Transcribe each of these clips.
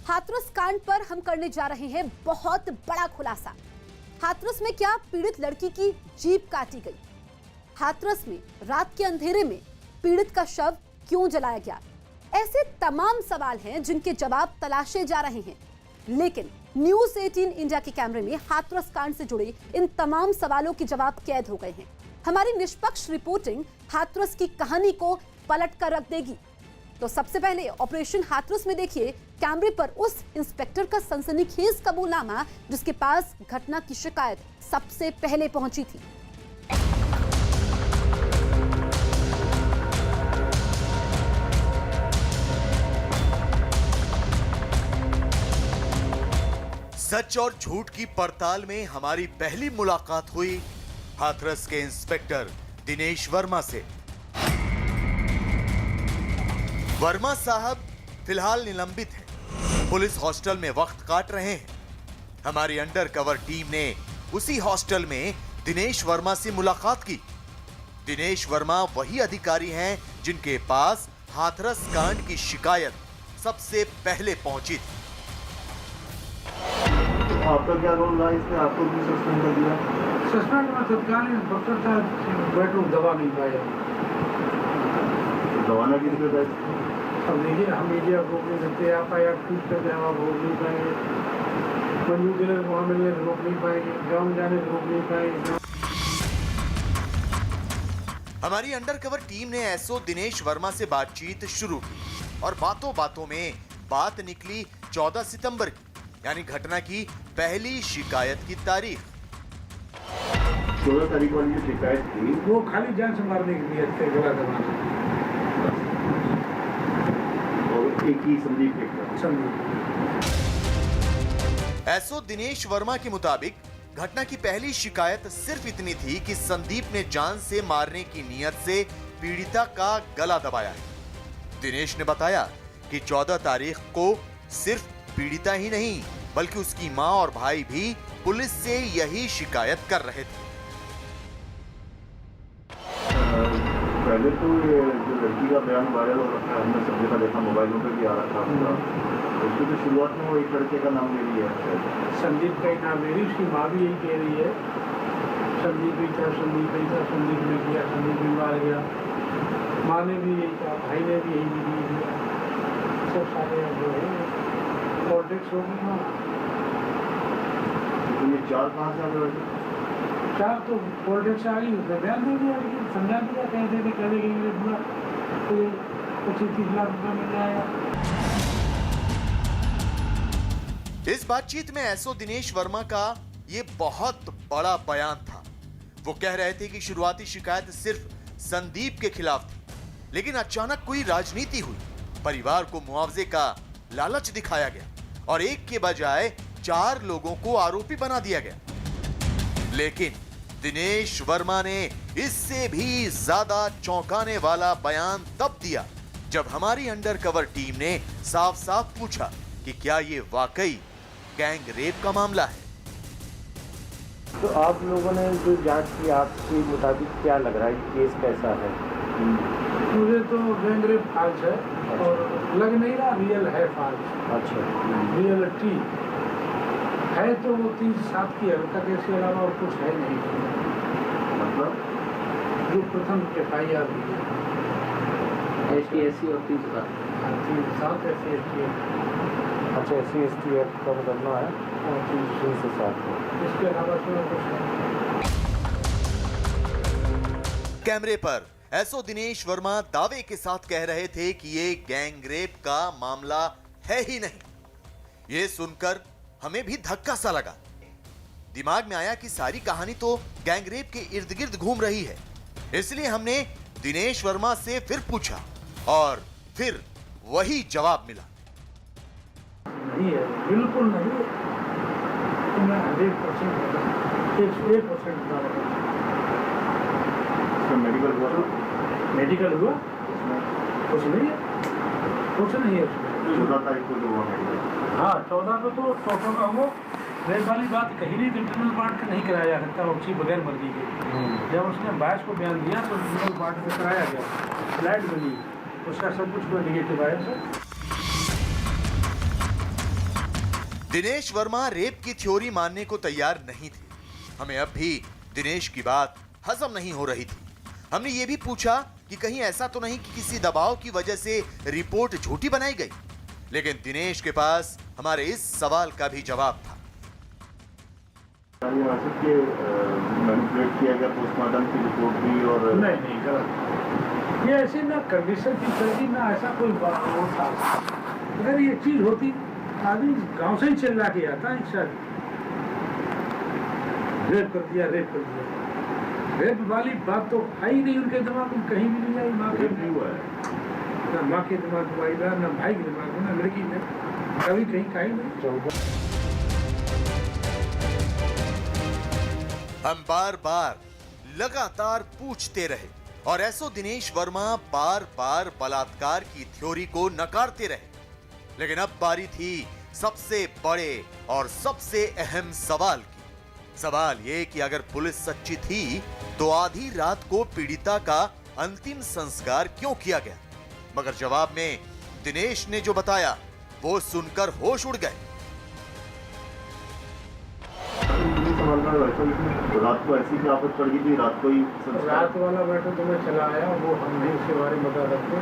हाथरस कांड पर हम करने जा रहे हैं बहुत बड़ा खुलासा। हाथरस में क्या पीड़ित लड़की की जीभ काटी गई? हाथरस में रात के अंधेरे में पीड़ित का शव क्यों जलाया गया? ऐसे तमाम सवाल हैं जिनके जवाब तलाशे जा रहे हैं। लेकिन न्यूज 18 इंडिया के कैमरे में हाथरस कांड से जुड़े इन तमाम सवालों के जवाब कैद हो गए हैं। हमारी निष्पक्ष रिपोर्टिंग हाथरस की कहानी को पलट कर रख देगी। तो सबसे पहले ऑपरेशन हाथरस में देखिए कैमरे पर उस इंस्पेक्टर का सनसनीखेज कबूलनामा जिसके पास घटना की शिकायत सबसे पहले पहुंची थी। सच और झूठ की पड़ताल में हमारी पहली मुलाकात हुई हाथरस के इंस्पेक्टर दिनेश वर्मा से। वर्मा साहब फिलहाल निलंबित हैं। पुलिस हॉस्टल में वक्त काट रहे हैं। हमारी अंडरकवर टीम ने उसी हॉस्टल में दिनेश वर्मा से मुलाकात की। दिनेश वर्मा वही अधिकारी हैं जिनके पास हाथरस कांड की शिकायत सबसे पहले पहुंची थी। आपका क्या रोल रहा है इसमें? आपको भी सस्पेंड कर दिया? सस्पेंड में तत्कालीन डॉक्टर साहब बेडरूम दवा नहीं पाया। दवाना किस पे था? अब देखिए हम मीडिया को नहीं सकते। आप आया ठीक करके हम आप रोक नहीं पाएंगे। मंजू जिले वहाँ मिलने से रोक नहीं पाएंगे। गाँव जाने से रोक नहीं पाएंगे। हमारी अंडरकवर टीम ने एसओ दिनेश वर्मा से बातचीत शुरू की और बातों बातों में बात निकली 14 सितंबर की, यानी घटना की पहली शिकायत की तारीख। 14 तारीख वाली जो शिकायत थी वो खाली जान से मारने के लिए थे, गला दबाना। और एक ही संदीप एसओ दिनेश वर्मा के मुताबिक घटना की पहली शिकायत सिर्फ इतनी थी कि संदीप ने जान से मारने की नीयत से पीड़िता का गला दबाया है। दिनेश ने बताया कि 14 तारीख को सिर्फ पीड़िता ही नहीं बल्कि उसकी मां और भाई भी पुलिस से यही शिकायत कर रहे थे। पहले तो ये जो लड़की का बयान वायरल हो रहा है, हमने सब जगह देखा, मोबाइलों पे भी आ रहा था। उसकी तो शुरुआत में वो एक लड़के का नाम ले लिया है, संदीप का ही नाम ले रही। उसकी माँ भी यही कह रही है संदीप ही था, संदीप ही था, संदीप ने किया, संदीप भी मार गया। माँ ने भी यही कहा, भाई ने भी यही किया। सब सारे जो है पॉलिटिक्स होगी। हाँ तो ये 4 कहाँ से आ गए? 4 तो पॉलिटिक्स आ गई। उसने बयान दे दिया, लेकिन समझा दिया कहते थे कहने के लिए पूरा 25-30 लाख रुपये मिल जाएगा। इस बातचीत में एसओ दिनेश वर्मा का ये बहुत बड़ा बयान था। वो कह रहे थे कि शुरुआती शिकायत सिर्फ संदीप के खिलाफ थी, लेकिन अचानक कोई राजनीति हुई, परिवार को मुआवजे का लालच दिखाया गया और एक के बजाय 4 लोगों को आरोपी बना दिया गया। लेकिन दिनेश वर्मा ने इससे भी ज्यादा चौंकाने वाला बयान तब दिया जब हमारी अंडरकवर टीम ने साफ साफ पूछा कि क्या ये वाकई गैंग रेप का मामला है। तो आप लोगों ने जो जांच की, आपके मुताबिक क्या लग रहा है कि केस कैसा है? मुझे तो गैंग रेप फाल्स है और लग नहीं रहा रियल है फाल्स। अच्छा, रियलिटी है तो वो 3-7 की हरकत, इसके अलावा और कुछ है नहीं। मतलब जो प्रथम FIR हुई है ST/SC और 3-7। 3-7 SC/ST। अच्छा, SC/ST एक्ट का मुकदमा है और 3-7 है। इसके अलावा तो कुछ है। कैमरे पर एसओ दिनेश वर्मा दावे के साथ कह रहे थे कि ये गैंग रेप का मामला है ही नहीं। ये सुनकर हमें भी धक्का सा लगा। दिमाग में आया कि सारी कहानी तो गैंग रेप के इर्द गिर्द घूम रही है। इसलिए हमने दिनेश वर्मा से फिर पूछा और फिर वही जवाब मिला। नहीं है, बिल्कुल नहीं है। तो मैं 100% 1% बता रहा हूँ। मेडिकल हुआ? मेडिकल हुआ कुछ नहीं है, कुछ नहीं है उसमें। 14 तारीख को जो हुआ मेडिकल। हाँ 14 को तो टोटो का वो रेप वाली बात कही नहीं। तो इंटरनल पार्ट का नहीं कराया जा सकता उसकी बगैर मर्जी के। जब उसने 22 को बयान दिया तो इंटरनल पार्ट में कराया गया, फ्लैट बनी, उसका सब कुछ निगेटिव आया सर। दिनेश वर्मा रेप की थ्योरी मानने को तैयार नहीं थे। हमें अब भी दिनेश की बात हजम नहीं हो रही थी। हमने ये भी पूछा कि कहीं ऐसा तो नहीं कि किसी दबाव की वजह से रिपोर्ट झूठी बनाई गई, लेकिन दिनेश के पास हमारे इस सवाल का भी जवाब था। मैनिपुलेट किया गया पोस्टमार्टम की रिपोर्ट भी और नहीं गलत। ये ऐसे ना कंडीशन की चलती ना ऐसा कोई वो था। अगर ये चीज होती आदमी गांव से ही चिल्ला के आता है सर रेप कर दिया। रेप वाली बात तो आई नहीं उनके दिमाग में, कहीं भी नहीं आई। माँ के रेप नहीं हुआ है, ना माँ के दिमाग में आई ना भाई के दिमाग में, ना लड़की में, कभी कहीं कहीं नहीं। हम बार बार लगातार पूछते रहे और एसओ दिनेश वर्मा बार बार बलात्कार की थ्योरी को नकारते रहे, लेकिन अब बारी थी सबसे बड़े और सबसे अहम सवाल की। सवाल ये कि अगर पुलिस सच्ची थी तो आधी रात को पीड़िता का अंतिम संस्कार क्यों किया गया? मगर जवाब में दिनेश ने जो बताया वो सुनकर होश उड़ गए। रात को ऐसी भी आफत पड़ गई थी, रात को ही रात वाला मैटर तो मैं चला आया, वो हम नहीं उसके बारे में बता सकते।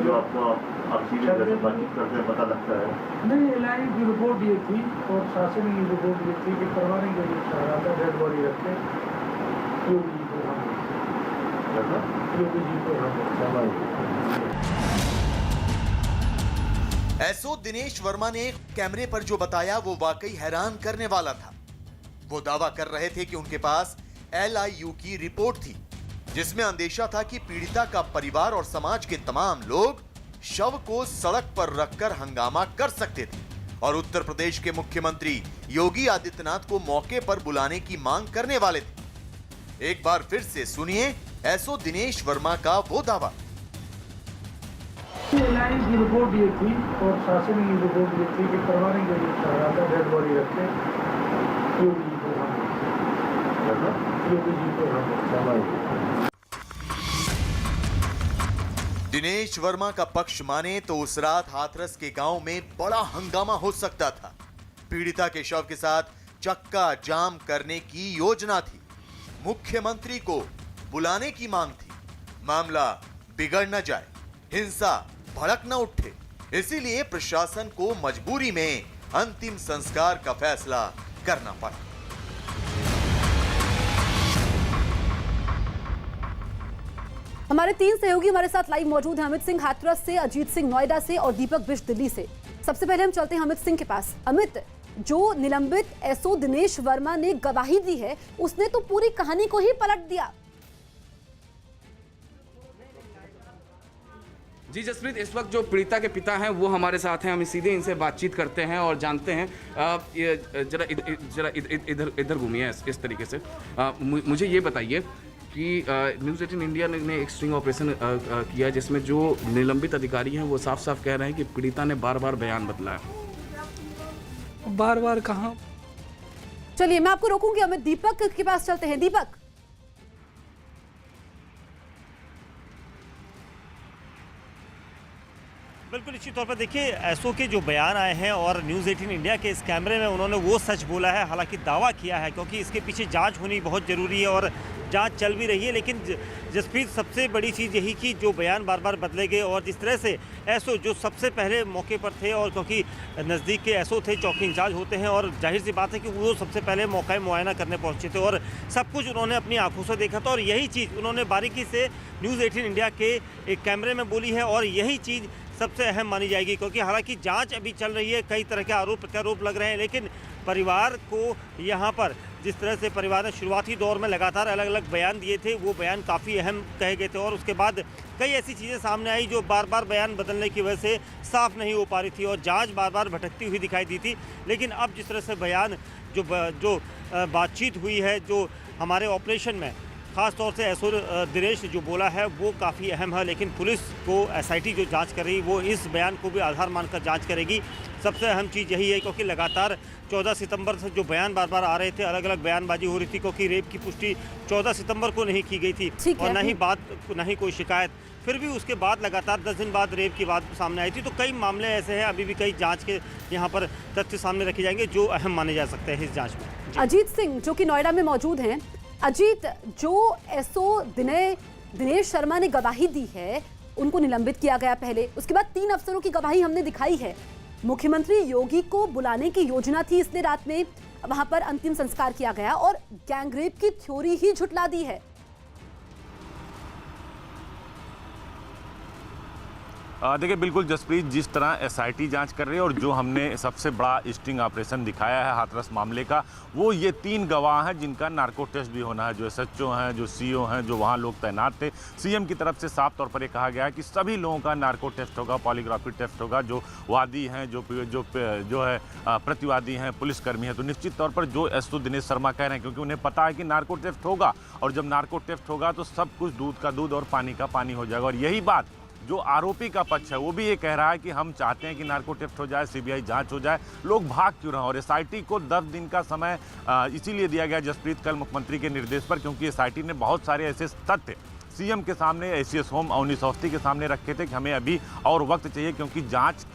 जो आपको आप सीधे जैसे बातचीत करते हैं पता लगता है। नहीं, एलआई की रिपोर्ट ये थी और शासन की रिपोर्ट ये थी कि पारिवारिक जो चाह रहा था डेड बॉडी रखे योगी जी को एसओ दिनेश वर्मा ने कैमरे पर जो बताया वो वाकई हैरान करने वाला था। वो दावा कर रहे थे कि उनके पास LIU की रिपोर्ट थी जिसमें अंदेशा था कि पीड़िता का परिवार और समाज के तमाम लोग शव को सड़क पर रखकर हंगामा कर सकते थे और उत्तर प्रदेश के मुख्यमंत्री योगी आदित्यनाथ को मौके पर बुलाने की मांग करने वाले थे। एक बार फिर से सुनिए एसओ दिनेश वर्मा का वो दावा। एलआई की रिपोर्ट ये थी और शासन की रिपोर्ट ये थी कि पारिवारिक जो चाह रहा था डेड बॉडी रखे योगी जी को दिनेश वर्मा का पक्ष माने तो उस रात हाथरस के गांव में बड़ा हंगामा हो सकता था। पीड़िता के शव के साथ चक्का जाम करने की योजना थी, मुख्यमंत्री को बुलाने की मांग थी। मामला बिगड़ न जाए, हिंसा भड़क न उठे, इसीलिए प्रशासन को मजबूरी में अंतिम संस्कार का फैसला करना पड़ा। हमारे 3 सहयोगी हमारे साथ लाइव मौजूद हैं। अमित सिंह हाथरस से, अजीत सिंह नोएडा से और दीपक बिष्ट दिल्ली से। सबसे पहले हम चलते हैं अमित सिंह के पास। अमित, जो निलंबित एसओ दिनेश वर्मा ने गवाही दी है उसने तो पूरी कहानी को ही पलट दिया। जी जसप्रीत, इस वक्त जो पीड़िता के पिता हैं वो हमारे साथ हैं। हम सीधे इनसे बातचीत करते हैं और जानते हैं। जरा इधर घूमिए इस तरीके से। मुझे ये बताइए कि न्यूज़ 18 इंडिया ने एक स्ट्रिंग ऑपरेशन किया जिसमें जो निलंबित अधिकारी हैं वो साफ साफ कह रहे हैं कि पीड़िता ने बार बार बयान बदला है। बार बार कहाँ? चलिए मैं आपको रोकूंगी। अमित, दीपक के पास चलते हैं। दीपक, बिल्कुल निश्चित तौर पर देखिए एसओ के जो बयान आए हैं और न्यूज़ 18 इंडिया के इस कैमरे में उन्होंने वो सच बोला है, हालांकि दावा किया है, क्योंकि इसके पीछे जांच होनी बहुत ज़रूरी है और जांच चल भी रही है। लेकिन जसप्रीत, सबसे बड़ी चीज़ यही कि जो बयान बार बार बदले गए और जिस तरह से एसओ जो सबसे पहले मौके पर थे और क्योंकि नज़दीक के एसओ थे, चौकी इंचार्ज होते हैं और जाहिर सी बात है कि वो सबसे पहले मौका मुआयना करने पहुँचे थे और सब कुछ उन्होंने अपनी आंखों से देखा था और यही चीज़ उन्होंने बारीकी से न्यूज़ 18 इंडिया के एक कैमरे में बोली है और यही चीज़ सबसे अहम मानी जाएगी। क्योंकि हालांकि जांच अभी चल रही है, कई तरह के आरोप प्रत्यारोप लग रहे हैं, लेकिन परिवार को यहाँ पर जिस तरह से परिवार ने शुरुआती दौर में लगातार अलग अलग बयान दिए थे, वो बयान काफ़ी अहम कहे गए थे और उसके बाद कई ऐसी चीज़ें सामने आई जो बार बार बयान बदलने की वजह से साफ नहीं हो पा रही थी और जांच बार बार भटकती हुई दिखाई दी थी। लेकिन अब जिस तरह से बयान जो बातचीत हुई है, जो हमारे ऑपरेशन में खास तौर से एसओ दिनेश जो बोला है वो काफ़ी अहम है। लेकिन पुलिस को एसआईटी जो जांच कर रही है वो इस बयान को भी आधार मानकर जांच करेगी। सबसे अहम चीज़ यही है, क्योंकि लगातार 14 सितंबर से जो बयान बार बार आ रहे थे, अलग अलग बयानबाजी हो रही थी, क्योंकि रेप की पुष्टि 14 सितंबर को नहीं की गई थी और न ही कोई शिकायत। फिर भी उसके बाद लगातार 10 दिन बाद रेप की बात सामने आई थी। तो कई मामले ऐसे हैं, अभी भी कई जांच के यहाँ पर तथ्य सामने रखे जाएंगे जो अहम माने जा सकते हैं इस जांच में। अजीत सिंह जो कि नोएडा में मौजूद हैं। अजीत, जो एसओ दिनेश शर्मा ने गवाही दी है, उनको निलंबित किया गया पहले, उसके बाद 3 अफसरों की गवाही हमने दिखाई है। मुख्यमंत्री योगी को बुलाने की योजना थी, इसलिए रात में वहां पर अंतिम संस्कार किया गया और गैंगरेप की थ्योरी ही झुठला दी है। देखिए बिल्कुल जसप्रीत, जिस तरह एसआईटी जांच कर रही है और जो हमने सबसे बड़ा स्टिंग ऑपरेशन दिखाया है हाथरस मामले का, वो ये 3 गवाह हैं जिनका नार्को टेस्ट भी होना है, जो एसएचओ हैं, जो सीओ हैं, जो वहाँ लोग तैनात थे। सीएम की तरफ से साफ तौर पर ये कहा गया है कि सभी लोगों का नार्को टेस्ट होगा, पॉलीग्राफी टेस्ट होगा, जो वादी हैं, जो है प्रतिवादी हैं, पुलिसकर्मी हैं। तो निश्चित तौर पर जो एसओ दिनेश शर्मा कह रहे हैं, क्योंकि उन्हें पता है कि नार्को टेस्ट होगा और जब नार्को टेस्ट होगा तो सब कुछ दूध का दूध और पानी का पानी हो जाएगा। और यही बात जो आरोपी का पक्ष है वो भी ये कह रहा है कि हम चाहते हैं कि नार्को टेस्ट हो जाए, सीबीआई जांच हो जाए, लोग भाग क्यों रहे हैं। और एसआईटी को 10 दिन का समय इसीलिए दिया गया जसप्रीत, कल मुख्यमंत्री के निर्देश पर, क्योंकि एसआईटी ने बहुत सारे ऐसे तथ्य सीएम के सामने, एसीएस होम अवनीश अवस्थी के सामने रखे थे कि हमें अभी और वक्त चाहिए, क्योंकि जांच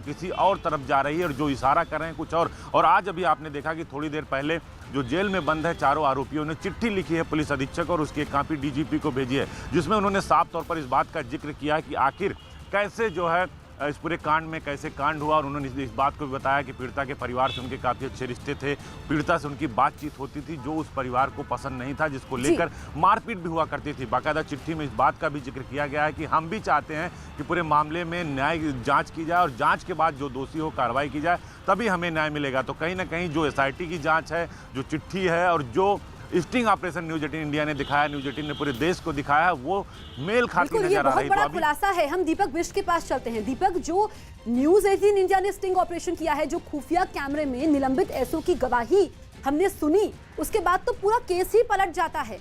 किसी और तरफ जा रही है और जो इशारा कर रहे हैं कुछ और आज अभी आपने देखा कि थोड़ी देर पहले जो जेल में बंद है चारों आरोपियों ने चिट्ठी लिखी है पुलिस अधीक्षक और उसकी एक कॉपी डीजीपी को भेजी है, जिसमें उन्होंने साफ तौर पर इस बात का जिक्र किया है कि आखिर कैसे जो है इस पूरे कांड में कैसे कांड हुआ। और उन्होंने इस बात को भी बताया कि पीड़िता के परिवार से उनके काफ़ी अच्छे रिश्ते थे, पीड़िता से उनकी बातचीत होती थी जो उस परिवार को पसंद नहीं था, जिसको लेकर मारपीट भी हुआ करती थी। बाकायदा चिट्ठी में इस बात का भी जिक्र किया गया है कि हम भी चाहते हैं कि पूरे मामले में न्याय जांच की जाए और जांच के बाद जो दोषी हो कार्रवाई की जाए, तभी हमें न्याय मिलेगा। तो कहीं ना कहीं जो एसआईटी की जाँच है, जो चिट्ठी है और जो स्टिंग ऑपरेशन न्यूज 18 इंडिया ने दिखाया, न्यूज 18 ने पूरे देश को दिखाया है, वो मेल खाती नजर आ रही है। बहुत बड़ा खुलासा है। हम दीपक बिष्ट के पास चलते हैं। दीपक, जो न्यूज 18 इंडिया ने स्टिंग ऑपरेशन किया है, जो खुफिया कैमरे में निलंबित एसओ की गवाही हमने सुनी, उसके बाद तो पूरा केस ही पलट जाता है।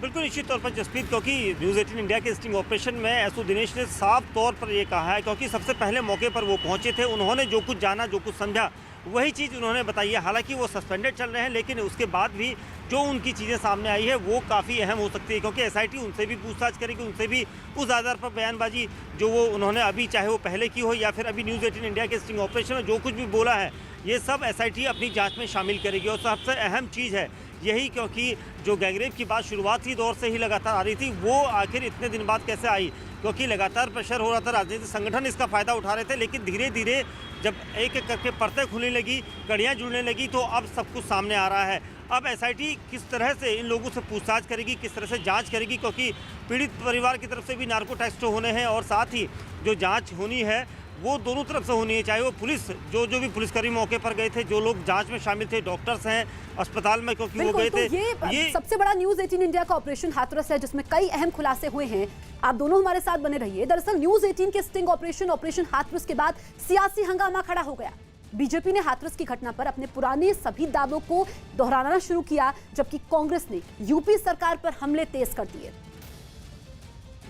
बिल्कुल निश्चित तौर पर जसप्रीत, क्योंकि न्यूज़ 18 इंडिया के स्टिंग ऑपरेशन में एसओ दिनेश ने साफ तौर पर ये कहा है, क्योंकि सबसे पहले मौके पर वो पहुंचे थे, उन्होंने जो कुछ जाना, जो कुछ समझा, वही चीज़ उन्होंने बताई है। हालांकि वो सस्पेंडेड चल रहे हैं, लेकिन उसके बाद भी जो उनकी चीज़ें सामने आई है वो काफ़ी अहम हो सकती है, क्योंकि एसआईटी उनसे भी पूछताछ करेगी, उनसे भी उस आधार पर बयानबाजी जो वो उन्होंने अभी, चाहे वो पहले की हो या फिर अभी न्यूज़ 18 इंडिया के स्टिंग ऑपरेशन में जो कुछ भी बोला है, ये सब एसआईटी अपनी जांच में शामिल करेगी। और सबसे अहम चीज़ है यही, क्योंकि जो गैंगरेप की बात शुरुआती दौर से ही लगातार आ रही थी, वो आखिर इतने दिन बाद कैसे आई, क्योंकि लगातार प्रेशर हो रहा था, राजनीतिक संगठन इसका फ़ायदा उठा रहे थे, लेकिन धीरे धीरे जब एक एक करके परतें खुलने लगी, कड़ियाँ जुड़ने लगी, तो अब सब कुछ सामने आ रहा है। अब एसआईटी किस तरह से इन लोगों से पूछताछ करेगी, किस तरह से जांच करेगी, क्योंकि पीड़ित परिवार की तरफ से भी नार्को टेस्ट होने हैं और साथ ही जो जांच होनी है वो दोनों तरफ से होनी है, चाहे वो पुलिस जो भी पुलिसकर्मी मौके पर गए थे, जो लोग जांच में शामिल थे, डॉक्टर्स हैं अस्पताल में, क्योंकि वो गए थे। तो ये सबसे बड़ा न्यूज 18 इंडिया का ऑपरेशन हाथरस है, जिसमें कई अहम खुलासे हुए हैं। आप दोनों हमारे साथ बने रहिए। दरअसल न्यूज 18 के स्टिंग ऑपरेशन हाथरस के बाद सियासी हंगामा खड़ा हो गया। बीजेपी ने हाथरस की घटना पर अपने पुराने सभी दावों को दोहराना शुरू किया, जबकि कांग्रेस ने यूपी सरकार पर हमले तेज कर दिए।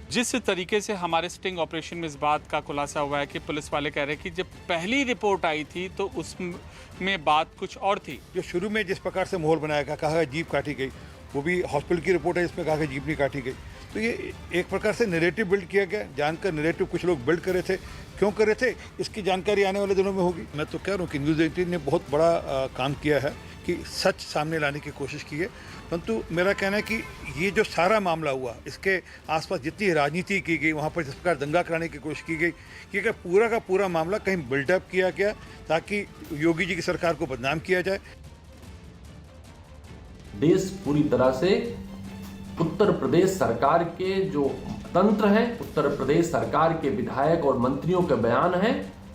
जिस तरीके से हमारे स्टिंग ऑपरेशन में इस बात का खुलासा हुआ है कि पुलिस वाले कह रहे हैं कि जब पहली रिपोर्ट आई थी तो उसमें बात कुछ और थी। जो शुरू में जिस प्रकार से माहौल बनाया गया, कहा जीप काटी गई, वो भी हॉस्पिटल की रिपोर्ट है, इसमें कहा कि जीप नहीं काटी गई। तो ये एक प्रकार से नैरेटिव बिल्ड किया गया, जानकर नैरेटिव कुछ लोग बिल्ड कर रहे थे, क्यों कर रहे थे इसकी जानकारी आने वाले दिनों में होगी। मैं तो कह रहा हूँ कि न्यूज़ 18 ने बहुत बड़ा काम किया है कि सच सामने लाने की कोशिश की है, परंतु मेरा कहना है कि ये जो सारा मामला हुआ, इसके आसपास जितनी राजनीति की गई, वहाँ पर जिस प्रकार दंगा कराने की कोशिश की गई, कि अगर पूरा का पूरा मामला कहीं बिल्डअप किया गया ताकि योगी जी की सरकार को बदनाम किया जाए। देश पूरी तरह से उत्तर प्रदेश सरकार के जो तंत्र है, उत्तर प्रदेश सरकार के विधायक और मंत्रियों के बयान हैं,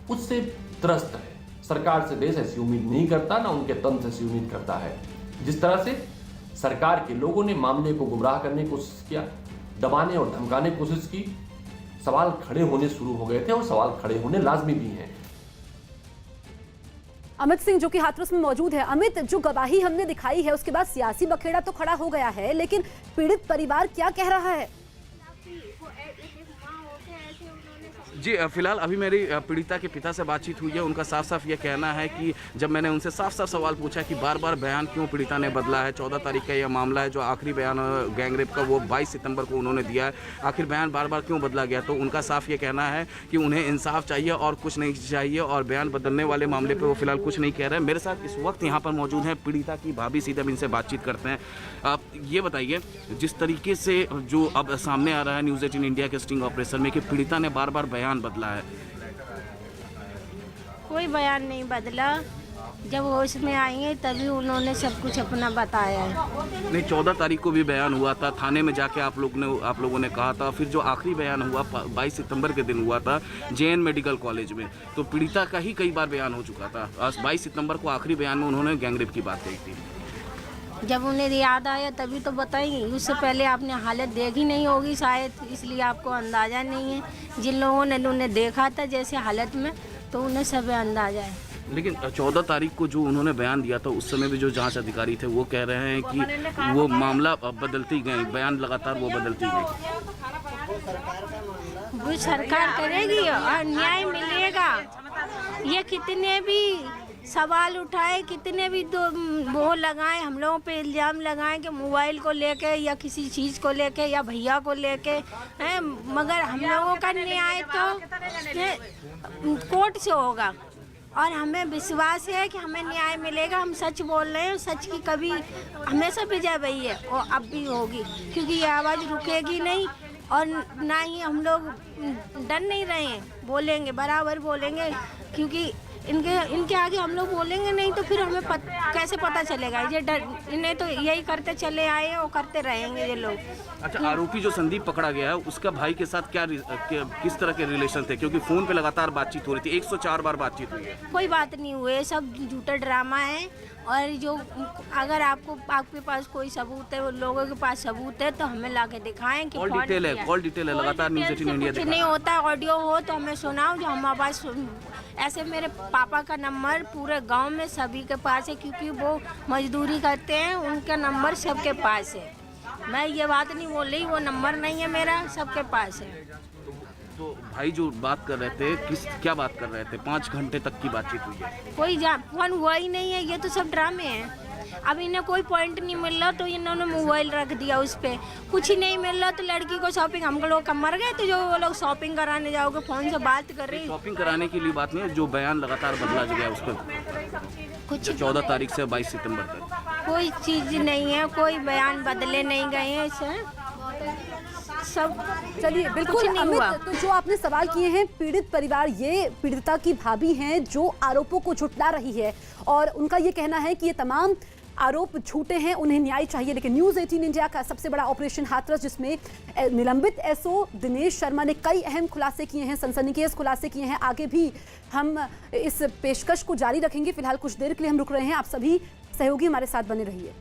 उससे त्रस्त है। सरकार से देश ऐसी उम्मीद नहीं करता, ना उनके तंत्र ऐसी उम्मीद करता है। जिस तरह से सरकार के लोगों ने मामले को गुमराह करने की कोशिश किया, दबाने और धमकाने की कोशिश की, सवाल खड़े होने शुरू हो गए थे और सवाल खड़े होने लाजमी भी हैं। अमित सिंह जो कि हाथरस में मौजूद है। अमित, जो गवाही हमने दिखाई है उसके बाद सियासी बखेड़ा तो खड़ा हो गया है, लेकिन पीड़ित परिवार क्या कह रहा है? जी फिलहाल अभी मेरी पीड़िता के पिता से बातचीत हुई है। उनका साफ साफ ये कहना है कि जब मैंने उनसे साफ साफ सवाल पूछा कि बार बार बयान क्यों पीड़िता ने बदला है, 14 तारीख का यह मामला है, जो आखिरी बयान गैंगरेप का वो 22 सितंबर को उन्होंने दिया है, आखिर बयान बार बार क्यों बदला गया, तो उनका साफ ये कहना है कि उन्हें इंसाफ चाहिए और कुछ नहीं चाहिए, और बयान बदलने वाले मामले पर वो फिलहाल कुछ नहीं कह रहे हैं। मेरे साथ इस वक्त यहाँ पर मौजूद हैं पीड़िता की भाभी, सीधे इनसे बातचीत करते हैं। आप ये बताइए, जिस तरीके से जो अब सामने आ रहा है न्यूज़ 18 इंडिया के स्टिंग ऑपरेशन में कि पीड़िता ने बार बार बयान बदला है। कोई बयान नहीं बदला, जब होश में आएंगे तभी उन्होंने सब कुछ अपना बताया है। नहीं, 14 तारीख को भी बयान हुआ था, थाने में जाके आप लोगों ने कहा था, फिर जो आखिरी बयान हुआ 22 सितंबर के दिन हुआ था JN मेडिकल कॉलेज में, तो पीड़िता का ही कई बार बयान हो चुका था। 22 सितंबर को आखिरी बयान में उन्होंने गैंगरेप की बात कही थी। जब उन्हें याद आया तभी तो बताएंगे, उससे पहले आपने हालत देखी नहीं होगी शायद, इसलिए आपको अंदाज़ा नहीं है। जिन लोगों ने उन्हें देखा था जैसे हालत में, तो उन्हें सब अंदाज़ा है। लेकिन 14 तारीख को जो उन्होंने बयान दिया था, उस समय भी जो जांच अधिकारी थे वो कह रहे हैं कि वो मामला बदलती गई, बयान लगातार वो बदलती गई। वो सरकार करेगी और न्याय मिलेगा। ये कितने भी सवाल उठाए, कितने भी वो लगाएं, हम लोगों पे इल्ज़ाम लगाएं कि मोबाइल को लेके या किसी चीज़ को लेके या भैया को लेके हैं, मगर हम लोगों का न्याय तो कोर्ट से होगा और हमें विश्वास है कि हमें न्याय मिलेगा। हम सच बोल रहे हैं, सच की कभी हमेशा विजय भई है और अब भी होगी, क्योंकि ये आवाज़ रुकेगी नहीं और ना ही हम लोग डर नहीं रहे हैं, बोलेंगे, बराबर बोलेंगे, क्योंकि इनके आगे हम लोग बोलेंगे नहीं तो फिर हमें कैसे पता चलेगा। ये डर, इन्हें तो यही करते चले आए हैं और करते रहेंगे ये लोग। अच्छा, आरोपी जो संदीप पकड़ा गया है उसका भाई के साथ किस तरह के रिलेशन थे, क्योंकि फोन पे लगातार बातचीत हो रही थी, 104 बार बातचीत हुई है। कोई बात नहीं हुई, सब झूठा ड्रामा है। और जो अगर आपके पास कोई सबूत है, उन लोगों के पास सबूत है तो हमें लाके दिखाएं कि कॉल डिटेल है लगातार न्यूज़ 18 इंडिया कुछ नहीं होता। ऑडियो हो तो हमें सुनाओ, जो हमारे पास ऐसे मेरे पापा का नंबर पूरे गांव में सभी के पास है, क्योंकि वो मजदूरी करते हैं, उनका नंबर सबके पास है। मैं ये बात नहीं बोल रही वो नंबर नहीं है मेरा, सबके पास है। तो भाई जो बात कर रहे थे, क्या बात कर रहे थे? 5 घंटे तक की बातचीत हुई है, कोई फोन हुआ ही नहीं है। ये तो सब ड्रामे हैं। अब इन्हें कोई पॉइंट नहीं मिल रहा तो इन्होंने मोबाइल रख दिया उस पर, कुछ ही नहीं मिल रहा तो लड़की को शॉपिंग, हम लोग कम मर गए तो जो वो लोग शॉपिंग कराने जाओगे, फोन से बात कर रही। शॉपिंग कराने के लिए बात नहीं है, जो बयान लगातार बदला गया उस पर कुछ 14 तारीख से 22 सितंबर तक कोई चीज़ नहीं है, कोई बयान बदले नहीं गए हैं इससे सब। चलिए, बिल्कुल अमित, तो जो आपने सवाल किए हैं, पीड़ित परिवार, ये पीड़िता की भाभी हैं जो आरोपों को झुठला रही है और उनका ये कहना है कि ये तमाम आरोप झूठे हैं, उन्हें न्याय चाहिए। लेकिन न्यूज़ 18 इंडिया का सबसे बड़ा ऑपरेशन हाथरस, जिसमें निलंबित एसओ दिनेश शर्मा ने कई अहम खुलासे किए हैं, सनसनीखेज खुलासे किए हैं। आगे भी हम इस पेशकश को जारी रखेंगे। फिलहाल कुछ देर के लिए हम रुक रहे हैं। आप सभी सहयोगी हमारे साथ बने रहिए।